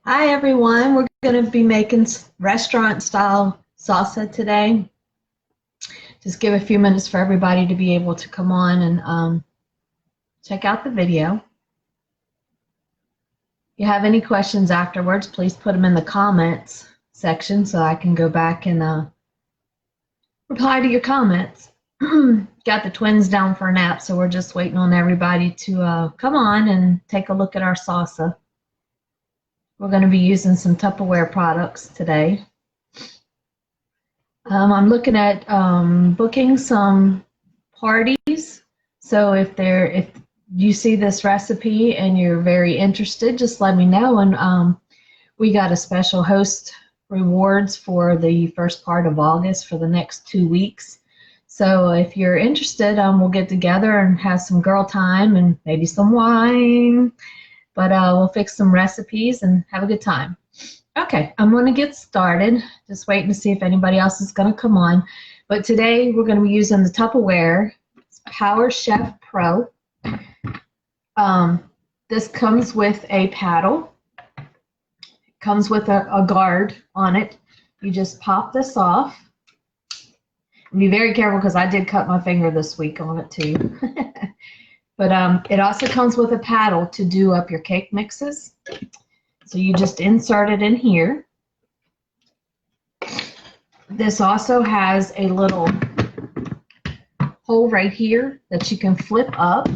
Hi everyone, we're going to be making restaurant style salsa today. Just give a few minutes for everybody to be able to come on and check out the video. If you have any questions afterwards, please put them in the comments section so I can go back and reply to your comments. Got the twins down for a nap, so we're just waiting on everybody to come on and take a look at our salsa. We're going to be using some Tupperware products today. I'm looking at booking some parties. So if you see this recipe and you're very interested, just let me know. And we got a special host rewards for the first part of August for the next 2 weeks. So if you're interested, we'll get together and have some girl time and maybe some wine. But we'll fix some recipes and have a good time. Okay, I'm going to get started. Just waiting to see if anybody else is going to come on. But today we're going to be using the Tupperware Power Chef Pro. This comes with a paddle. It comes with a guard on it. You just pop this off. And be very careful because I did cut my finger this week on it too. But it also comes with a paddle to do up your cake mixes. So you just insert it in here. This also has a little hole right here that you can flip up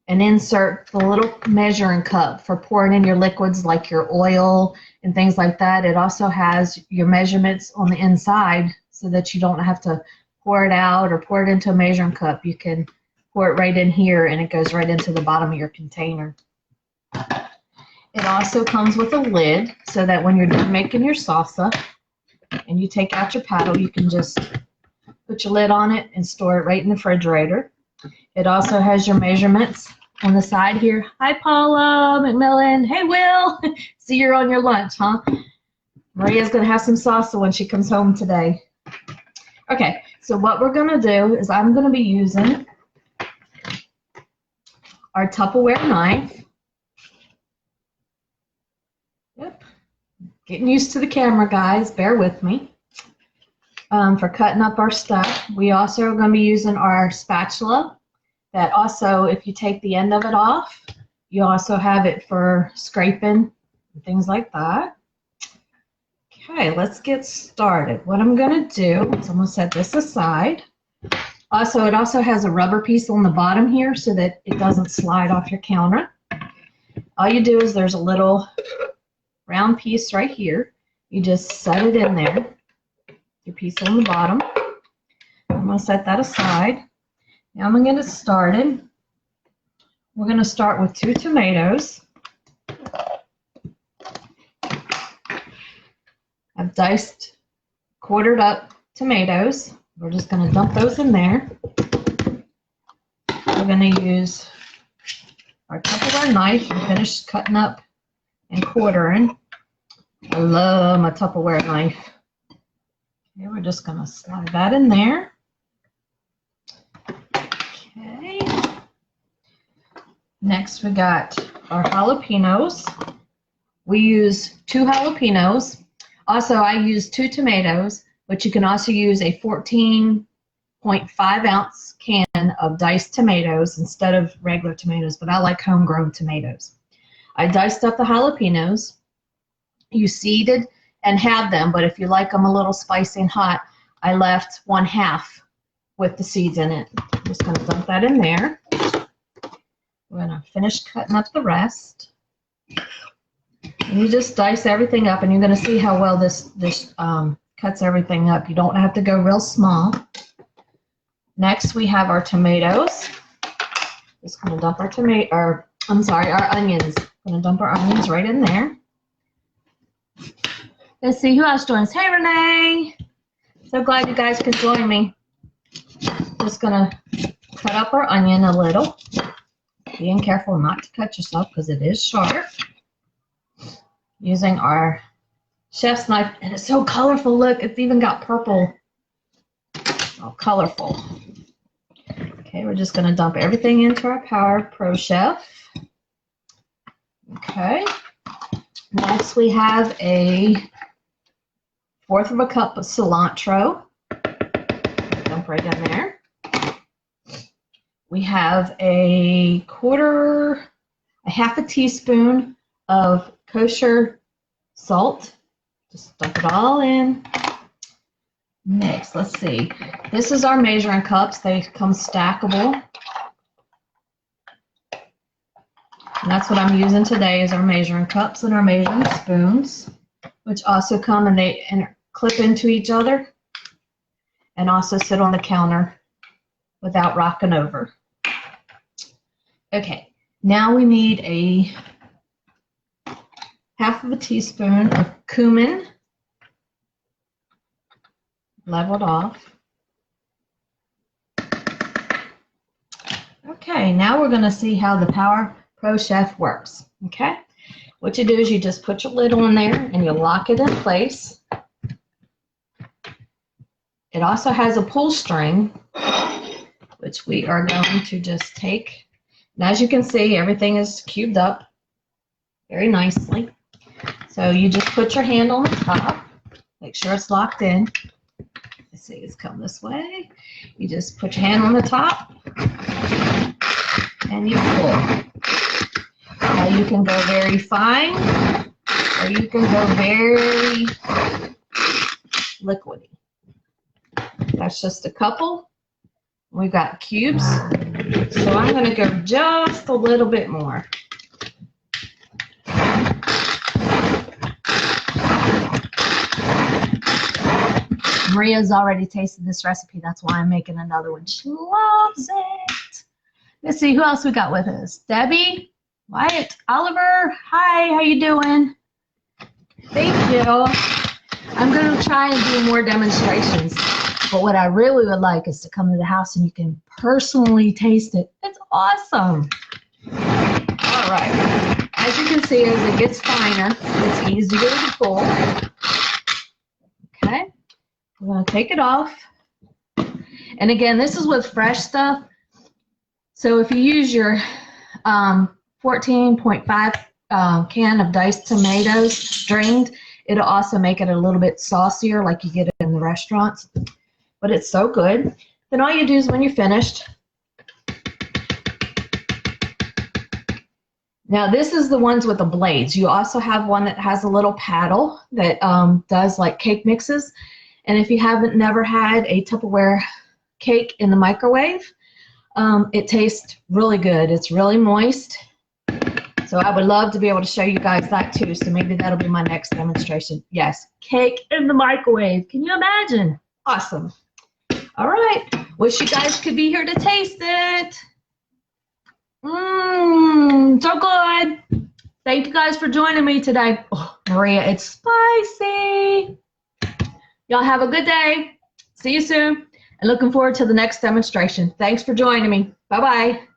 and insert the little measuring cup for pouring in your liquids like your oil and things like that. It also has your measurements on the inside so that you don't have to pour it out or pour it into a measuring cup. You can pour it right in here and it goes right into the bottom of your container. It also comes with a lid so that when you're done making your salsa and you take out your paddle, you can just put your lid on it and store it right in the refrigerator. It also has your measurements on the side here. Hi, Paula McMillan. Hey, Will. See, you're on your lunch, huh? Maria's going to have some salsa when she comes home today. Okay, so what we're going to do is I'm going to be using our Tupperware knife. Yep. Getting used to the camera, guys. Bear with me. For cutting up our stuff. We also are going to be using our spatula. That also, if you take the end of it off, you also have it for scraping and things like that. Okay, let's get started. What I'm going to do is I'm going to set this aside. Also, it also has a rubber piece on the bottom here so that it doesn't slide off your counter. All you do is there's a little round piece right here. You just set it in there. Your piece on the bottom. I'm going to set that aside. Now I'm going to get it started. We're going to start with 2 tomatoes. I've diced, quartered up tomatoes. We're just going to dump those in there. We're going to use our Tupperware knife and finish cutting up and quartering. I love my Tupperware knife. Okay, we're just going to slide that in there. Okay. Next we got our jalapenos. We use 2 jalapenos. Also, I use 2 tomatoes, but you can also use a 14.5 ounce can of diced tomatoes instead of regular tomatoes, but I like homegrown tomatoes. I diced up the jalapenos. You seeded and have them, but if you like them a little spicy and hot, I left 1/2 with the seeds in it. I'm just going to dump that in there. We're going to finish cutting up the rest. And you just dice everything up, and you're going to see how well this cuts everything up. You don't have to go real small. Next, we have our tomatoes. Just going to dump our our onions. I'm going to dump our onions right in there. Let's see who else joins. Hey, Renee. So glad you guys could join me. Just going to cut up our onion a little. Being careful not to cut yourself because it is sharp. Using our chef's knife, and it's so colorful. Look, it's even got purple. Oh, colorful. Okay, we're just going to dump everything into our Power Pro Chef. Okay. Next, we have a 1/4 of a cup of cilantro. Dump right in there. We have a 1/2 teaspoon of kosher salt. Just stuff it all in. Next, let's see. This is our measuring cups. They come stackable. And that's what I'm using today is our measuring cups and our measuring spoons, which also come and they clip into each other and also sit on the counter without rocking over. Okay, now we need a 1/2 teaspoon of cumin, leveled off. Okay, now we're going to see how the Power Pro Chef works. Okay, what you do is you just put your lid on there and you lock it in place. It also has a pull string, which we are going to just take. And as you can see, everything is cubed up very nicely. So you just put your hand on the top, make sure it's locked in. Let's see, it's come this way. You just put your hand on the top and you pull. Now you can go very fine or you can go very liquidy. That's just a couple. We've got cubes, so I'm going to go just a little bit more. Maria's already tasted this recipe. That's why I'm making another one. She loves it. Let's see who else we got with us. Debbie, Wyatt, Oliver. Hi, how you doing? Thank you. I'm going to try and do more demonstrations. But what I really would like is to come to the house and you can personally taste it. It's awesome. All right. As you can see, as it gets finer, it's easier to pull. Okay. I'm going to take it off. And again, this is with fresh stuff. So if you use your 14.5 can of diced tomatoes, drained, it'll also make it a little bit saucier like you get it in the restaurants. But it's so good. Then all you do is when you're finished. Now this is the ones with the blades. You also have one that has a little paddle that does like cake mixes. And if you haven't never had a Tupperware cake in the microwave, it tastes really good. It's really moist. So I would love to be able to show you guys that too. So maybe that'll be my next demonstration. Yes, cake in the microwave. Can you imagine? Awesome. All right. Wish you guys could be here to taste it. So good. Thank you guys for joining me today. Oh, Maria, it's spicy. Y'all have a good day. See you soon. And looking forward to the next demonstration. Thanks for joining me. Bye-bye.